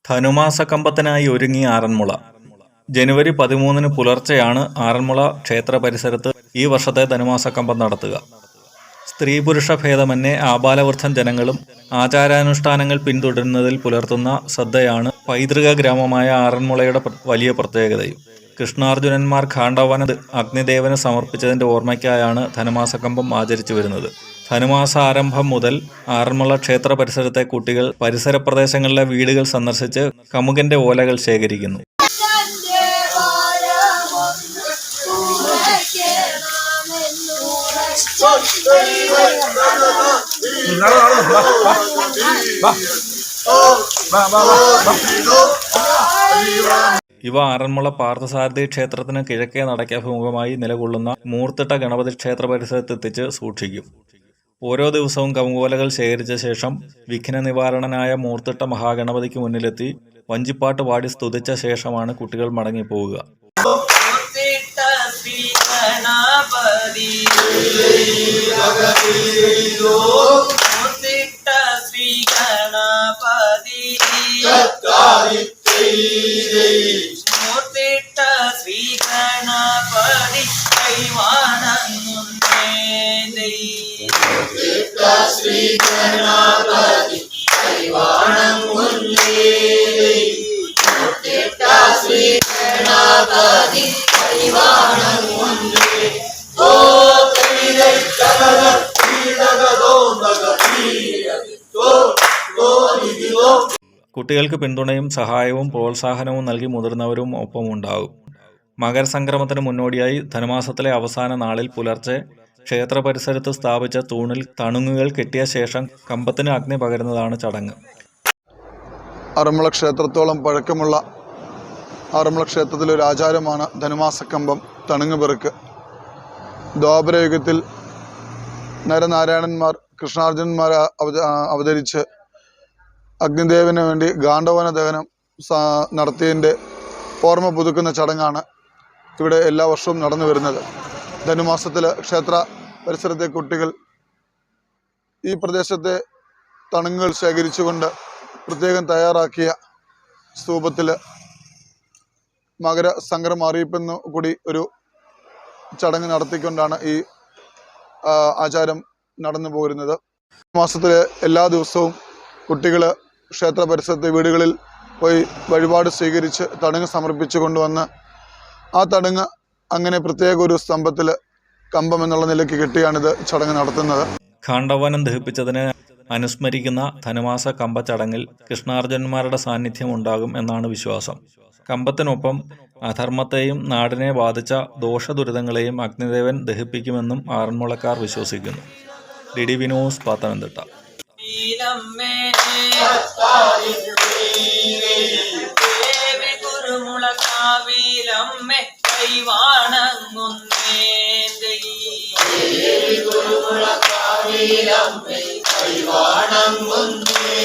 ധനുമാസ കമ്പത്തിനായി ഒരുങ്ങി ആറന്മുള. ജനുവരി 13 പുലർച്ചെയാണ് ആറന്മുള ക്ഷേത്ര പരിസരത്ത് ഈ വർഷത്തെ ധനുമാസ കമ്പം നടത്തുക. സ്ത്രീ പുരുഷ ഭേദമന്യേ ആബാലവൃദ്ധം ജനങ്ങളും ആചാരാനുഷ്ഠാനങ്ങൾ പിന്തുടരുന്നതിൽ പുലർത്തുന്ന ശ്രദ്ധയാണ് പൈതൃക ഗ്രാമമായ ആറന്മുളയുടെ വലിയ പ്രത്യേകതയും. കൃഷ്ണാർജുനന്മാർ ഖാണ്ഡവന അഗ്നിദേവന് സമർപ്പിച്ചതിന്റെ ഓർമ്മയ്ക്കായാണ് ധനുമാസ കമ്പം ആചരിച്ചു വരുന്നത്. ധനുമാസാരംഭം മുതൽ ആറന്മുള ക്ഷേത്ര പരിസരത്തെ കുട്ടികൾ പരിസര പ്രദേശങ്ങളിലെ വീടുകൾ സന്ദർശിച്ച് കമുകന്റെ ഓലകൾ ശേഖരിക്കുന്നു. ഇവ ആറന്മുള പാർത്ഥസാരഥി ക്ഷേത്രത്തിന് കിഴക്കേ നടക്കഭിമുഖമായി നിലകൊള്ളുന്ന മൂർത്തിട്ട ഗണപതി ക്ഷേത്ര പരിസരത്തെത്തിച്ച് സൂക്ഷിക്കും. ഓരോ ദിവസവും കമുകോലകൾ ശേഖരിച്ച ശേഷം വിഘ്ന നിവാരണനായ മൂർത്തിട്ട മഹാഗണപതിക്ക് മുന്നിലെത്തി വഞ്ചിപ്പാട്ട് പാടി സ്തുതിച്ച ശേഷമാണ് കുട്ടികൾ മടങ്ങിപ്പോവുക. കുട്ടികൾക്ക് പിന്തുണയും സഹായവും പ്രോത്സാഹനവും നൽകി മുതിർന്നവരും ഒപ്പമുണ്ടാകും. മകരസംക്രമത്തിന് മുന്നോടിയായി ധനുമാസത്തിലെ അവസാന നാളിൽ പുലർച്ചെ ക്ഷേത്ര പരിസരത്ത് സ്ഥാപിച്ച തൂണിൽ തണുങ്ങുകൾ കെട്ടിയ ശേഷം കമ്പത്തിന് അഗ്നി പകരുന്നതാണ് ചടങ്ങ്. ആറന്മുള ക്ഷേത്രത്തോളം പഴക്കമുള്ള ആറന്മുള ക്ഷേത്രത്തിലെ ഒരു ആചാരമാണ് ധനുമാസക്കമ്പം, തണുങ്ങ് പെറുക്ക്. ദ്വാപരയുഗത്തിൽ നരനാരായണന്മാർ കൃഷ്ണാർജുനന്മാർ അവതരിച്ച് അഗ്നിദേവന് വേണ്ടി ഗാണ്ഡവന ദഹനം നടത്തിയതിൻ്റെ ഓർമ്മ പുതുക്കുന്ന ചടങ്ങാണ് ഇവിടെ എല്ലാ വർഷവും നടന്നു വരുന്നത്. ധനുമാസത്തിൽ ക്ഷേത്ര പരിസരത്തെ കുട്ടികൾ ഈ പ്രദേശത്തെ തണുങ്ങുകൾ ശേഖരിച്ചുകൊണ്ട് പ്രത്യേകം തയ്യാറാക്കിയ സ്തൂപത്തിൽ മകര സംക്രമം അറിയിപ്പെന്നു കൂടി ഒരു ചടങ്ങ് നടത്തിക്കൊണ്ടാണ് ഈ ആചാരം നടന്നു പോരുന്നത്. മാസത്തിലെ എല്ലാ ദിവസവും കുട്ടികൾ ക്ഷേത്ര പരിസരത്തെ വീടുകളിൽ പോയി വഴിപാട് സ്വീകരിച്ച് തടങ്ങ് സമർപ്പിച്ചു കൊണ്ടുവന്ന് ആ തടങ്ങ് അങ്ങനെ പ്രത്യേക ഒരു സ്തംഭത്തിൽ കമ്പം എന്നുള്ള നിലയ്ക്ക് കെട്ടിയാണിത് ചടങ്ങ് നടത്തുന്നത്. ഖാണ്ഡവനം ദഹിപ്പിച്ചതിനെ അനുസ്മരിക്കുന്ന ധനുമാസ കമ്പ ചടങ്ങിൽ കൃഷ്ണാർജുനന്മാരുടെ സാന്നിധ്യം ഉണ്ടാകും എന്നാണ് വിശ്വാസം. കമ്പത്തിനൊപ്പം അധർമ്മത്തെയും നാടിനെ ബാധിച്ച ദോഷദുരിതങ്ങളെയും അഗ്നിദേവൻ ദഹിപ്പിക്കുമെന്നും ആറന്മുളക്കാർ വിശ്വസിക്കുന്നു. DD news Pathanamthitta. കൈവാണങ്ങുന്നേ